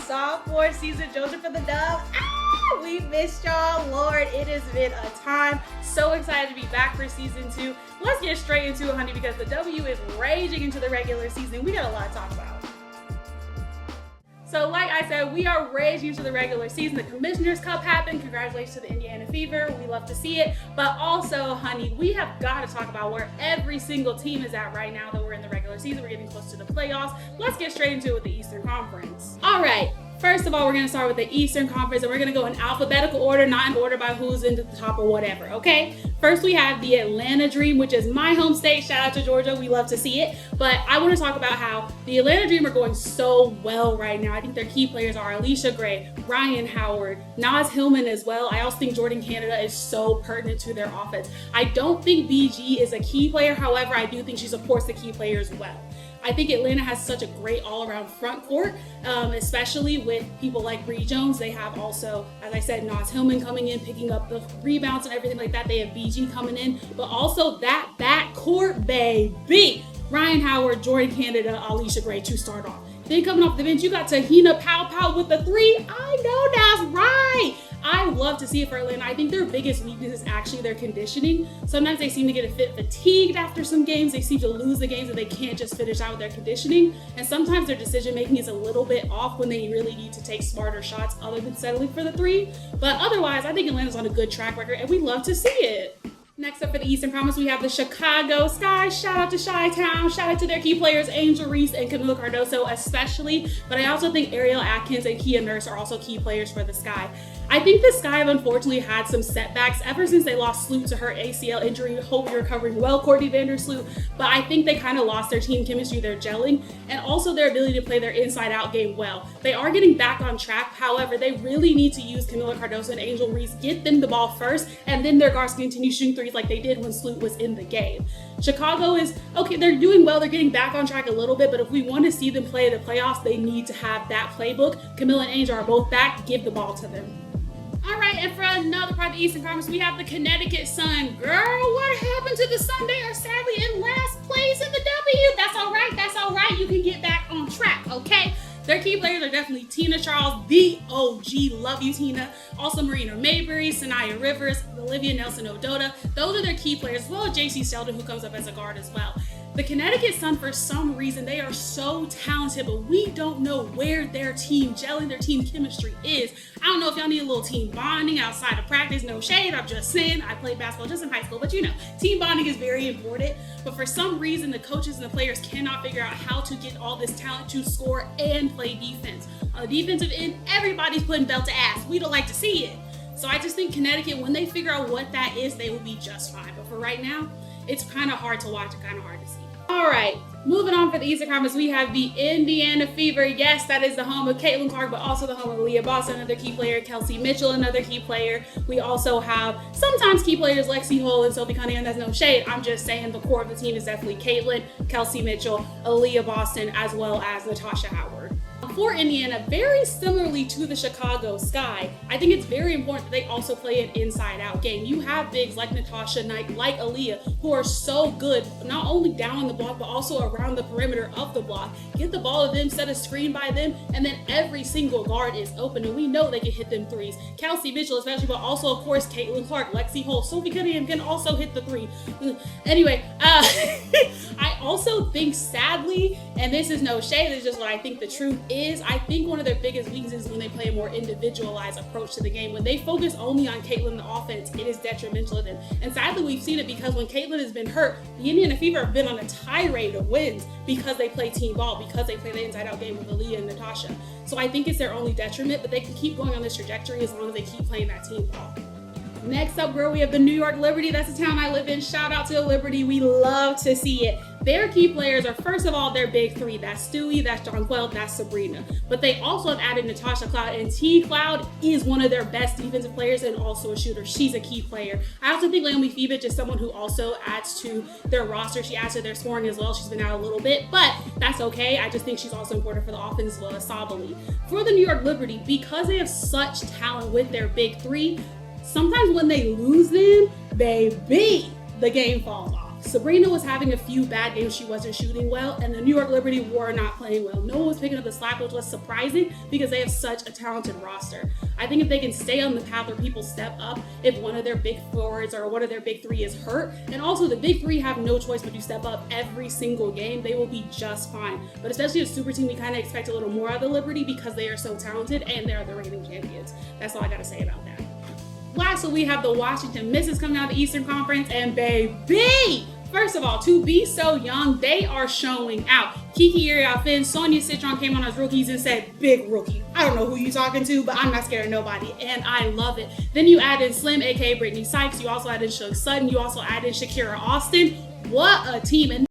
sophomore season. Jonesin for the dub. We missed y'all. Lord, it has been a time. So excited to be back for season 2. Let's get straight into it, honey, because the W is raging into the regular season. We got a lot to talk about. So like I said, we are raging into the regular season. The Commissioner's Cup happened. Congratulations to the Indiana Fever. We love to see it. But also, honey, we have got to talk about where every single team is at right now that we're in the regular season. We're getting close to the playoffs. Let's get straight into it with the Eastern Conference. All right. First of all, we're going to start with the Eastern Conference, and we're going to go in alphabetical order, not in order by who's into the top or whatever, okay? First, we have the Atlanta Dream, which is my home state. Shout out to Georgia. We love to see it. But I want to talk about how the Atlanta Dream are going so well right now. I think their key players are Alicia Gray, Ryan Howard, Naz Hillman as well. I also think Jordan Canada is so pertinent to their offense. I don't think BG is a key player. However, I do think she supports the key players well. I think Atlanta has such a great all-around front court, especially with people like Bree Jones. They have also, as I said, Naz Hillman coming in, picking up the rebounds and everything like that. They have BG coming in, but also that back court, baby. Ryan Howard, Jordan Canada, Alicia Gray to start off. Then coming off the bench, you got Tahina Pow with the 3. I know that's right. I love to see it for Atlanta. I think their biggest weakness is actually their conditioning. Sometimes they seem to get a bit fatigued after some games. They seem to lose the games and they can't just finish out with their conditioning. And sometimes their decision making is a little bit off when they really need to take smarter shots other than settling for the 3. But otherwise, I think Atlanta's on a good track record and we love to see it. Next up for the Eastern Conference, we have the Chicago Sky. Shout out to Chi-Town. Shout out to their key players, Angel Reese and Camila Cardoso especially. But I also think Ariel Atkins and Kia Nurse are also key players for the Sky. I think the Sky have unfortunately had some setbacks ever since they lost Sloot to her ACL injury. Hope you're recovering well, Courtney Vandersloot. But I think they kind of lost their team chemistry, their gelling, and also their ability to play their inside-out game well. They are getting back on track. However, they really need to use Camila Cardoso and Angel Reese, get them the ball first, and then their guards continue shooting threes like they did when Sloot was in the game. Chicago is, okay, they're doing well. They're getting back on track a little bit, but if we want to see them play the playoffs, they need to have that playbook. Camila and Angel are both back. Give the ball to them. All right, and for another part of the Eastern Conference, we have the Connecticut Sun. Girl, what happened to the Sun? They are sadly in last place in the W. That's all right. That's all right. You can get back on track, okay? Their key players are definitely Tina Charles, the OG. Love you, Tina. Also, Marina Mayberry, Sanaya Rivers, Olivia Nelson-Ododa. Those are their key players, as well as JC Sheldon, who comes up as a guard as well. The Connecticut Sun, for some reason, they are so talented, but we don't know where their team gelling, their team chemistry is. I don't know if y'all need a little team bonding outside of practice. No shade, I'm just saying. I played basketball just in high school, but you know, team bonding is very important. But for some reason, the coaches and the players cannot figure out how to get all this talent to score and play defense. On the defensive end, everybody's putting belt to ass. We don't like to see it. So I just think Connecticut, when they figure out what that is, they will be just fine. But for right now, it's kind of hard to watch and kind of hard to see. All right, moving on for the Eastern Conference, we have the Indiana Fever. Yes, that is the home of Caitlin Clark, but also the home of Leah Boston, another key player, Kelsey Mitchell, another key player. We also have sometimes key players Lexi Hull and Sophie Cunningham. That's no shade. I'm just saying the core of the team is definitely Caitlin, Kelsey Mitchell, Aaliyah Boston, as well as Natasha Howard. For Indiana, very similarly to the Chicago Sky, I think it's very important that they also play an inside-out game. You have bigs like Natasha Knight, like Aaliyah, who are so good, not only down the block, but also around the perimeter of the block. Get the ball to them, set a screen by them, and then every single guard is open, and we know they can hit them threes. Kelsey Mitchell especially, but also, of course, Caitlin Clark, Lexi Hull, Sophie Cunningham can also hit the 3. Anyway, I also think, sadly, and this is no shade, it's just what I think the truth is, I think one of their biggest weaknesses is when they play a more individualized approach to the game. When they focus only on Caitlin in the offense, it is detrimental to them. And sadly, we've seen it because when Caitlin has been hurt, the Indiana Fever have been on a tirade of wins because they play team ball, because they play the inside-out game with Aaliyah and Natasha. So I think it's their only detriment, but they can keep going on this trajectory as long as they keep playing that team ball. Next up, girl, we have the New York Liberty. That's the town I live in. Shout out to the Liberty. We love to see it. Their key players are, first of all, their big 3. That's Stewie, that's Jonquel, that's Sabrina. But they also have added Natasha Cloud, and T Cloud is one of their best defensive players and also a shooter. She's a key player. I also think Wnba Fibic is someone who also adds to their roster. She adds to their scoring as well. She's been out a little bit, but that's okay. I just think she's also important for the offense as well as Sabali. For the New York Liberty, because they have such talent with their big 3, sometimes when they lose them, baby, the game falls off. Sabrina was having a few bad games. She wasn't shooting well, and the New York Liberty were not playing well. No one was picking up the slack, which was surprising because they have such a talented roster. I think if they can stay on the path where people step up, if one of their big forwards or one of their big three is hurt, and also the big three have no choice but to step up every single game, they will be just fine. But especially a super team, we kind of expect a little more out of the Liberty because they are so talented and they are the reigning champions. That's all I got to say about that. Lastly, we have the Washington Mystics coming out of the Eastern Conference, and baby! First of all, to be so young, they are showing out. Kiki Iriafin, Sonia Citron came on as rookies and said, big rookie. I don't know who you're talking to, but I'm not scared of nobody, and I love it. Then you add in Slim, aka Brittany Sykes. You also add in Suge Sutton. You also add in Shakira Austin. What a team. And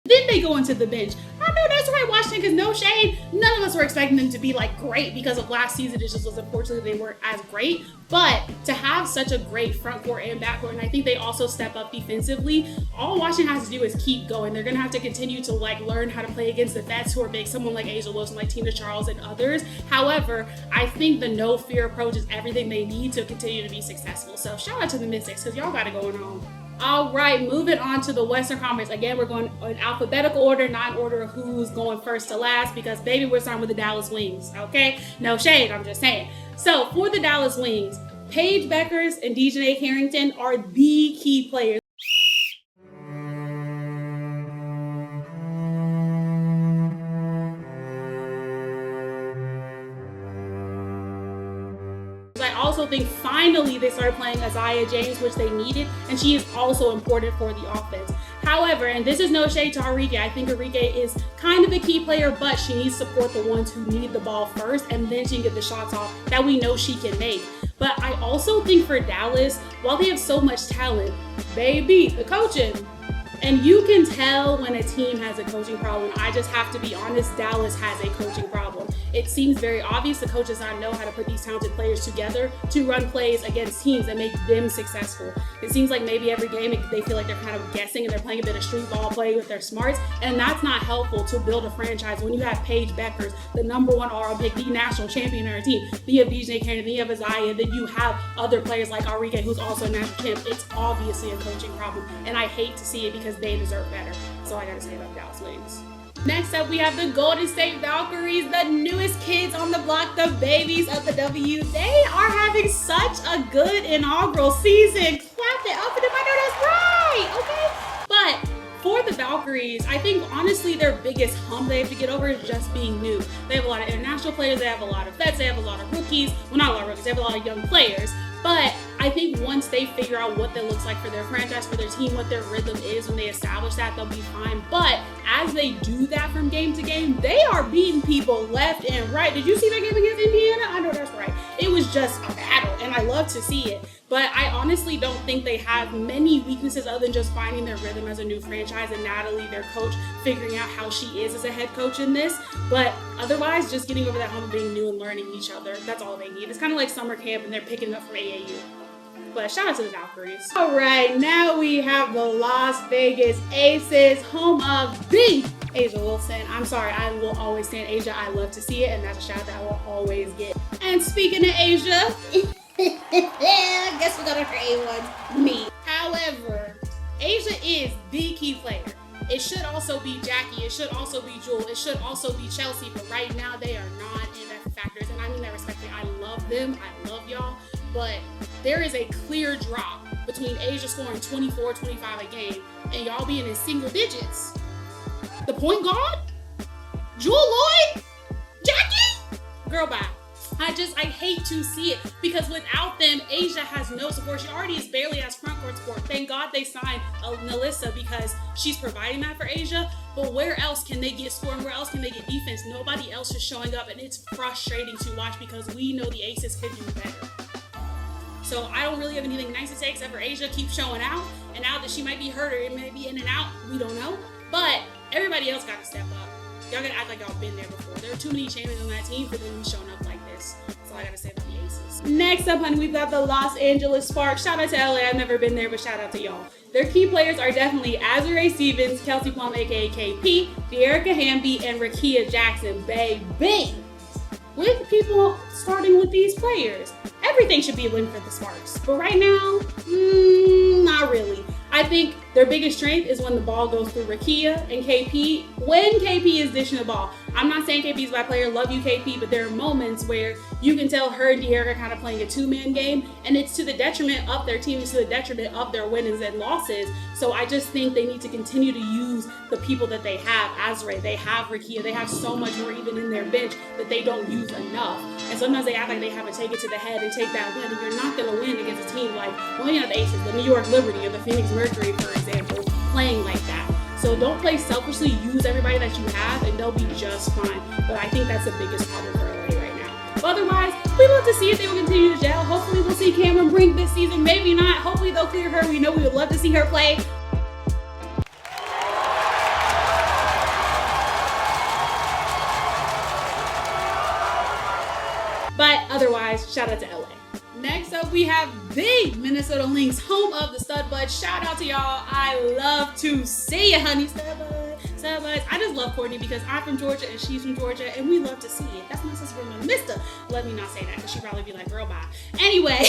then they go into the bench. I know that's right, Washington, because no shade, none of us were expecting them to be like great because of last season. It just was unfortunately they weren't as great. But to have such a great front court and back court, and I think they also step up defensively, all Washington has to do is keep going. They're gonna have to continue to like learn how to play against the vets who are big, someone like Asia Wilson, like Tina Charles, and others. However, I think the no fear approach is everything they need to continue to be successful. So shout out to the Mystics, because y'all got it going on. All right, moving on to the Western Conference. Again, we're going in alphabetical order, not in order of who's going first to last, because baby, we're starting with the Dallas Wings, okay? No shade, I'm just saying. So for the Dallas Wings, Paige Beckers and Dejanay Carrington are the key players. I also think finally they started playing Isaiah James, which they needed, and she is also important for the offense. However, and this is no shade to Arike, I think Arike is kind of a key player, but she needs to support the ones who need the ball first, and then she can get the shots off that we know she can make. But I also think for Dallas, while they have so much talent, baby, the coaching. And you can tell when a team has a coaching problem. I just have to be honest, Dallas has a coaching problem. It seems very obvious the coach does not know how to put these talented players together to run plays against teams and make them successful. It seems like maybe every game they feel like they're kind of guessing and they're playing a bit of street ball play with their smarts, and that's not helpful to build a franchise when you have Paige Beckers, the #1 all pick, the national champion on her team. Then you have Dejanay Carrington, then you have Isaiah, then you have other players like Arike, who's also a national champ. It's obviously a coaching problem, and I hate to see it because they deserve better. That's all I gotta say about Dallas Wings. Next up, we have the Golden State Valkyries, the newest kids on the block, the babies of the W. They are having such a good inaugural season. Clap it up for them. I know that's right, okay? But for the Valkyries, I think honestly their biggest hump they have to get over is just being new. They have a lot of international players, they have a lot of vets, they have a lot of rookies. Well, not a lot of rookies, they have a lot of young players. But I think once they figure out what that looks like for their franchise, for their team, what their rhythm is, when they establish that, they'll be fine. But as they do that from game to game, they are beating people left and right. Did you see that game against Indiana? I know that's right. It was just a battle, and I love to see it. But I honestly don't think they have many weaknesses other than just finding their rhythm as a new franchise and Natalie, their coach, figuring out how she is as a head coach in this. But otherwise, just getting over that hump of being new and learning each other, that's all they need. It's kind of like summer camp and they're picking up from AAU. But shout out to the Valkyries. All right, now we have the Las Vegas Aces, home of the Asia Wilson. I'm sorry, I will always stand Asia. I love to see it, and that's a shout that I will always get. And speaking of Asia, I guess we're gonna create one. Me. However, Asia is the key player. It should also be Jackie. It should also be Jewel. It should also be Chelsea. But right now, they are not in that factors. And I mean that respectfully. I love them. I love y'all. But there is a clear drop between Asia scoring 24, 25 a game and y'all being in single digits. The point guard? Jewel Lloyd? Jackie? Girl, bye. I hate to see it because without them, Asia has no support. She already is barely has front court support. Thank God they signed Nalissa because she's providing that for Asia. But where else can they get scoring? Where else can they get defense? Nobody else is showing up, and it's frustrating to watch because we know the Aces could do better. So I don't really have anything nice to say except for Asia keeps showing out. And now that she might be hurt or it may be in and out, we don't know. But everybody else got to step up. Y'all gotta act like y'all been there before. There are too many champions on that team for them to be showing up like this. That's all I gotta say about the Aces. Next up, honey, we've got the Los Angeles Sparks. Shout out to LA. I've never been there, but shout out to y'all. Their key players are definitely Azurá Stevens, Kelsey Plum, aka KP, De'Erica Hamby, and Rakia Jackson, baby. With people starting with these players. everything should be a win for the Sparks. But right now, not really. I think their biggest strength is when the ball goes through Rakia and KP, when KP is dishing the ball. I'm not saying KP is a bad player, love you KP, but there are moments where you can tell her and De'Ara are kind of playing a two-man game, and it's to the detriment of their team, it's to the detriment of their wins and losses. So I just think they need to continue to use the people that they have. Azure, they have Rakia, they have so much more even in their bench that they don't use enough. And sometimes they act like they have to take it to the head and take that win, and you're not going to win against a team like, well, you know, the Aces, the New York Liberty, or the Phoenix Mercury, for example, playing like that. So don't play selfishly, use everybody that you have, and they'll be just fine. But I think that's the biggest problem for LA right now. But otherwise, we love to see if they will continue to gel. Hopefully we'll see Cameron Brink this season, maybe not. Hopefully they'll clear her. We know we would love to see her play. But otherwise, shout out to LA. Next up, we have the Minnesota Lynx, home of the Stud Buds. Shout out to y'all. I love to see you, honey. Stud Buds, Stud Buds. I just love Courtney because I'm from Georgia and she's from Georgia, and we love to see it. That's my sister from Mister. Let me not say that because she'd probably be like, girl, bye. Anyway,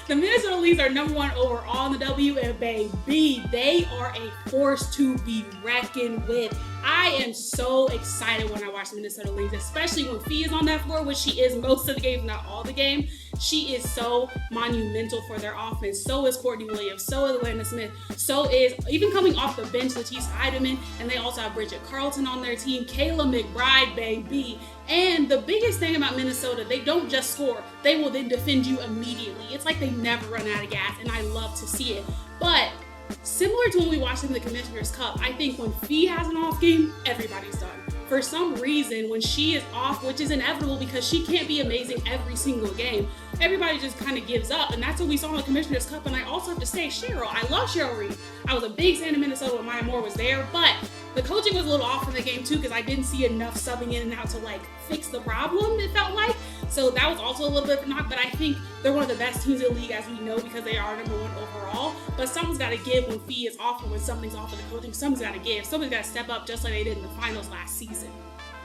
the Minnesota Lynx are #1 overall in the W, and baby, they are a force to be reckoned with. I am so excited when I watch the Minnesota Lynx, especially when Fee is on that floor, which she is most of the games, not all the game. She is so monumental for their offense. So is Courtney Williams. So is Atlanta Smith. So is, even coming off the bench, Latisse Heidemann. And they also have Bridget Carlton on their team. Kayla McBride, baby. And the biggest thing about Minnesota, they don't just score. They will then defend you immediately. It's like they never run out of gas, and I love to see it. But similar to when we watched them in the Commissioner's Cup, I think when Fee has an off game, everybody's done. For some reason, when she is off, which is inevitable because she can't be amazing every single game, everybody just kind of gives up. And that's what we saw in the Commissioner's Cup. And I also have to say, Cheryl, I love Cheryl Reed. I was a big fan of Minnesota when Maya Moore was there, but the coaching was a little off in the game too because I didn't see enough subbing in and out to like fix the problem, it felt like. So that was also a little bit of a knock, but I think they're one of the best teams in the league, as we know, because they are #1 overall. But something's got to give when Fee is off, or when something's off in the coaching. Something's got to give. Somebody's got to step up just like they did in the finals last season.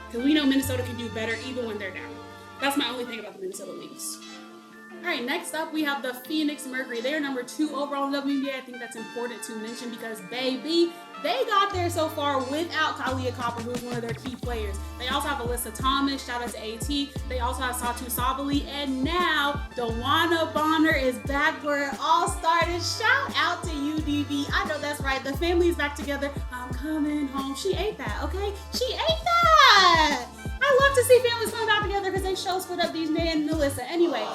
Because we know Minnesota can do better even when they're down. That's my only thing about the Minnesota Lynx. All right, next up, we have the Phoenix Mercury. They are #2 overall in the WNBA. I think that's important to mention because, baby, they got there so far without Kalia Copper, who's one of their key players. They also have Alyssa Thomas, shout out to AT. They also have Satu Sabali, and now Dawana Bonner is back where it all started. Shout out to UDB. I know that's right. The family is back together. I'm coming home. She ate that, okay? She ate that. I love to see families come back together because they show split up these men and Melissa. Anyway,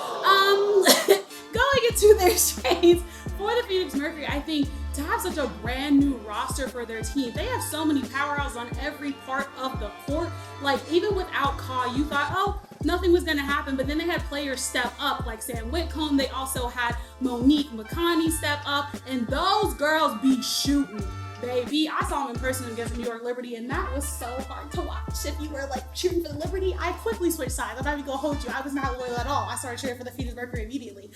going into their strengths for the Phoenix Mercury, I think to have such a brand new roster for their team, they have so many powerhouses on every part of the court. Like, even without Ka, you thought, oh, nothing was going to happen, but then they had players step up like Sam Whitcomb. They also had Monique McConney step up, and those girls be shooting. Baby, I saw them in person against the New York Liberty, and that was so hard to watch. If you were like cheering for the Liberty, I quickly switched sides. I'm not even gonna hold you. I was not loyal at all. I started cheering for the Phoenix Mercury immediately.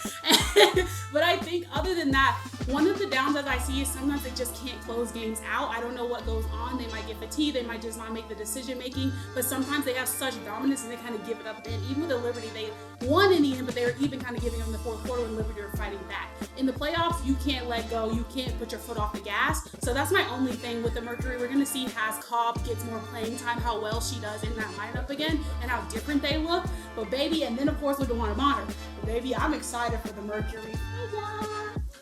But I think other than that, one of the downsides I see is sometimes they just can't close games out. I don't know what goes on. They might get fatigued. They might just not make the decision making. But sometimes they have such dominance and they kind of give it up. Then even with the Liberty, they won in the end, but they were even kind of giving them the fourth quarter when Liberty were fighting back. In the playoffs, you can't let go. You can't put your foot off the gas. So that's my only thing with the Mercury. We're going to see as Cobb gets more playing time, how well she does in that lineup again, and how different they look. But baby, and then of course with Dawana Bonner. But baby, I'm excited for the Mercury.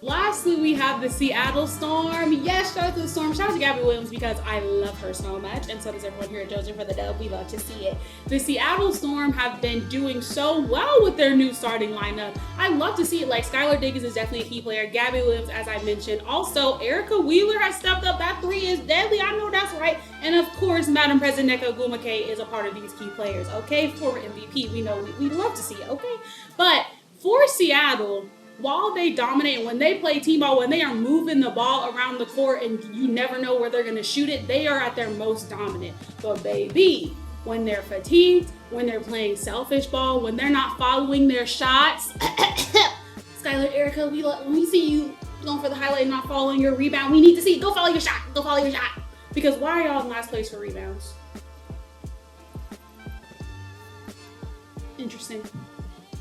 Lastly, we have the Seattle Storm. Yes, shout out to the Storm. Shout out to Gabby Williams because I love her so much, and so does everyone here at Jonesin for the dub. We love to see it. The Seattle Storm have been doing so well with their new starting lineup. I love to see it. Like, Skylar Diggins is definitely a key player. Gabby Williams, as I mentioned. Also, Erica Wheeler has stepped up. That three is deadly. I know that's right. And of course, Madam President Nneka Ogwumike is a part of these key players. Okay, former MVP. We know we love to see it. Okay, but for Seattle, while they dominate, when they play team ball, when they are moving the ball around the court and you never know where they're going to shoot it, they are at their most dominant. But baby, when they're fatigued, when they're playing selfish ball, when they're not following their shots, Skylar, Erica, when we see you going for the highlight and not following your rebound, we need to see, go follow your shot, go follow your shot. Because why are y'all in last place for rebounds? Interesting.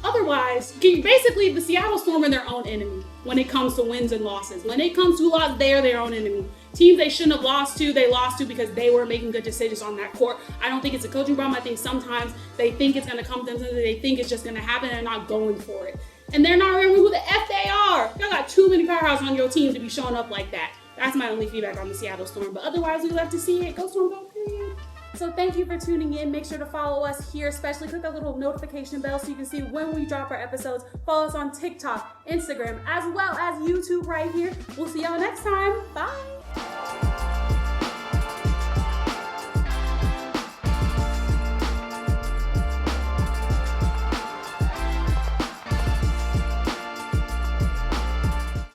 Otherwise, basically the Seattle Storm are their own enemy when it comes to wins and losses. When it comes to losses, they are their own enemy. Teams they shouldn't have lost to, they lost to because they were making good decisions on that court. I don't think it's a coaching problem. I think sometimes they think it's going to come to them, they think it's just going to happen and they're not going for it. And they're not remembering who the F they are. Y'all got too many powerhouses on your team to be showing up like that. That's my only feedback on the Seattle Storm. But otherwise, we love to see it. Go Storm, go, period. So thank you for tuning in. Make sure to follow us here, especially click that little notification bell so you can see when we drop our episodes. Follow us on TikTok, Instagram, as well as YouTube right here. We'll see y'all next time. Bye.